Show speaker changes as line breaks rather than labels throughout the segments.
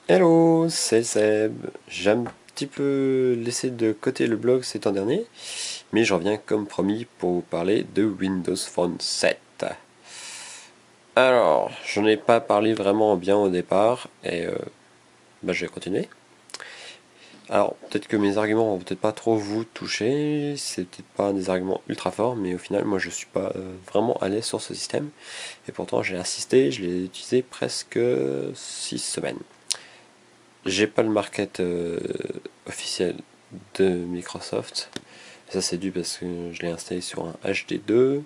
Hello, c'est Seb. J'ai un petit peu laissé de côté le blog ces temps derniers, mais je reviens comme promis pour vous parler de Windows Phone 7. Alors, je n'ai pas parlé vraiment bien au départ, et je vais continuer. Alors, peut-être que mes arguments vont peut-être pas trop vous toucher, c'est peut-être pas des arguments ultra forts, mais au final, moi je suis pas vraiment à l'aise sur ce système, et pourtant j'ai insisté, je l'ai utilisé presque 6 semaines. J'ai pas le market officiel de Microsoft. Ça c'est dû parce que je l'ai installé sur un HD2.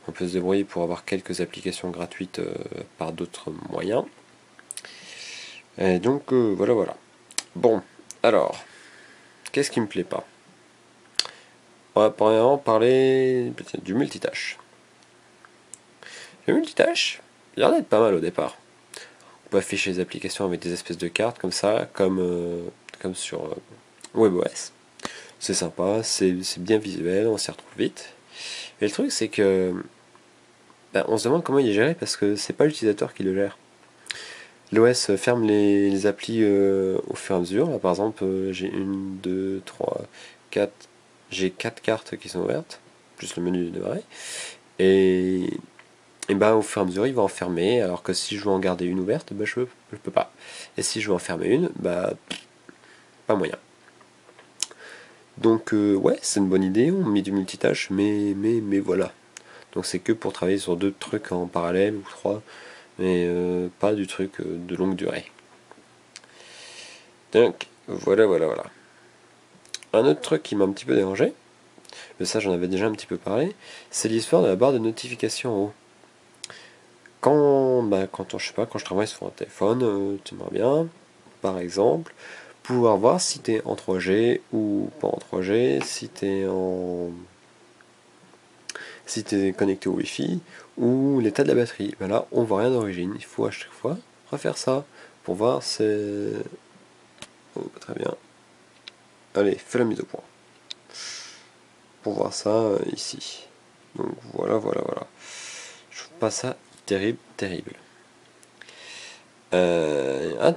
On peut se débrouiller pour avoir quelques applications gratuites par d'autres moyens. Et donc voilà. Bon, alors, qu'est-ce qui me plaît pas? On va premièrement parler du multitâche. Le multitâche, il a l'air d'être pas mal au départ. On peut afficher les applications avec des espèces de cartes comme ça, comme sur WebOS. C'est sympa, c'est bien visuel, on s'y retrouve vite. Et le truc, c'est que on se demande comment il est géré parce que c'est pas l'utilisateur qui le gère. L'OS ferme les applis au fur et à mesure. Là, par exemple, j'ai une, deux, trois, quatre. J'ai 4 cartes qui sont ouvertes, plus le menu de démarrer. Et, au fur et à mesure, il va en fermer. Alors que si je veux en garder une ouverte, je peux pas. Et si je veux en fermer une, pas moyen. Donc ouais, c'est une bonne idée, on met du multitâche, mais voilà. Donc c'est que pour travailler sur 2 trucs en parallèle ou 3, mais pas du truc de longue durée. Donc voilà. Un autre truc qui m'a un petit peu dérangé, mais ça j'en avais déjà un petit peu parlé, c'est l'histoire de la barre de notification en haut. Quand je travaille sur un téléphone, tu aimerais bien, par exemple, pouvoir voir si t'es en 3G ou pas en 3G, si t'es connecté au Wi-Fi ou l'état de la batterie. Ben là, on voit rien d'origine. Il faut à chaque fois refaire ça pour voir c'est. Oh, très bien. Allez, fais la mise au point. Pour voir ça ici. Donc voilà. Je trouve pas ça terrible.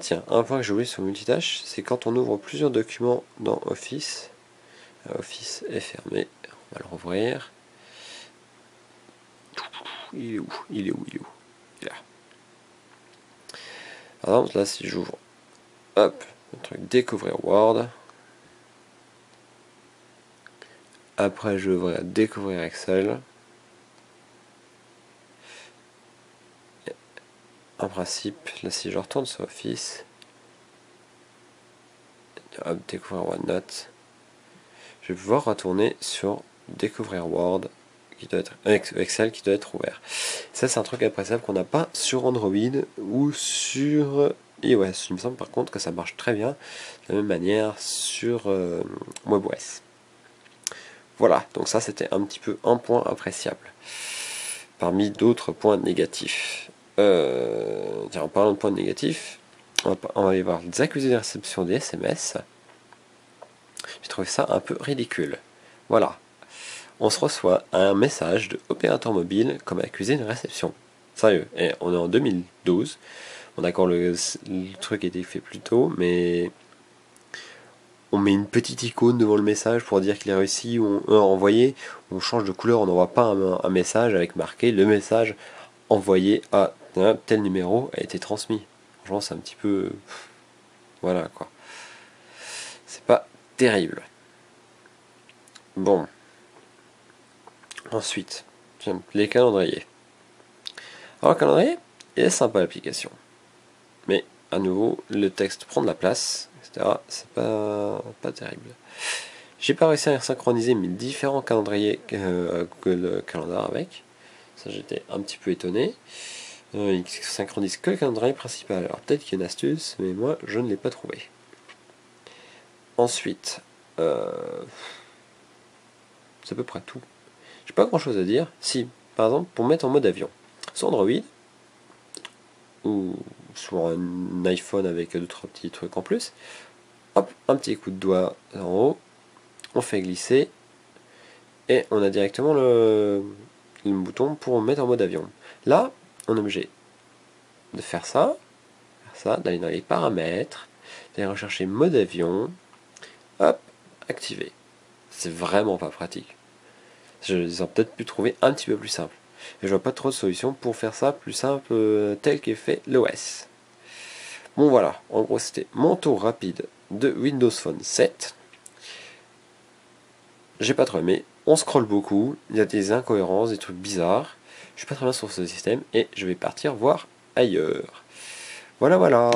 Tiens, un point que j'ai oublié sur multitâche, c'est quand on ouvre plusieurs documents dans Office. Office est fermé. On va le rouvrir. Il est où? Il est là. Par exemple, là, si j'ouvre, hop, le truc découvrir Word. Après, je vais découvrir Excel. En principe, là, si je retourne sur Office, hop, découvrir OneNote, je vais pouvoir retourner sur découvrir Word, qui doit être Excel qui doit être ouvert. Ça, c'est un truc appréciable qu'on n'a pas sur Android ou sur iOS. Il me semble par contre que ça marche très bien de la même manière sur WebOS. Voilà, donc ça c'était un petit peu un point appréciable. Parmi d'autres points négatifs. En parlant de points négatifs, on va aller voir les accusés de réception des SMS. J'ai trouvé ça un peu ridicule. Voilà. On se reçoit un message de opérateur mobile comme accusé de réception. Sérieux. Et on est en 2012. Bon, d'accord, le truc a été fait plus tôt, mais on met une petite icône devant le message pour dire qu'il est réussi ou envoyé. On change de couleur, on n'envoie pas un message avec marqué le message envoyé à tel numéro a été transmis. Franchement, c'est un petit peu. Voilà quoi. C'est pas terrible. Bon. Ensuite, les calendriers. Alors, le calendrier, il est sympa l'application. Mais, à nouveau, le texte prend de la place, etc. C'est pas terrible. J'ai pas réussi à synchroniser mes différents calendriers Google Calendar avec. Ça, j'étais un petit peu étonné. Il synchronise que le calendrier principal. Alors, peut-être qu'il y a une astuce, mais moi, je ne l'ai pas trouvé. Ensuite, c'est à peu près tout. J'ai pas grand chose à dire. Si, par exemple, pour mettre en mode avion, sur Android, ou sur un iPhone avec 2-3 petits trucs en plus, hop, un petit coup de doigt en haut, on fait glisser, et on a directement le bouton pour mettre en mode avion. Là, on est obligé de faire ça, ça, d'aller dans les paramètres, d'aller rechercher mode avion, hop, activer. C'est vraiment pas pratique. Je les ai peut-être pu trouver un petit peu plus simple. Et je vois pas trop de solutions pour faire ça plus simple tel qu'est fait l'OS. Bon voilà, en gros c'était mon tour rapide de Windows Phone 7. J'ai pas trop aimé, on scrolle beaucoup, il y a des incohérences, des trucs bizarres. Je suis pas très bien sur ce système et je vais partir voir ailleurs. Voilà voilà.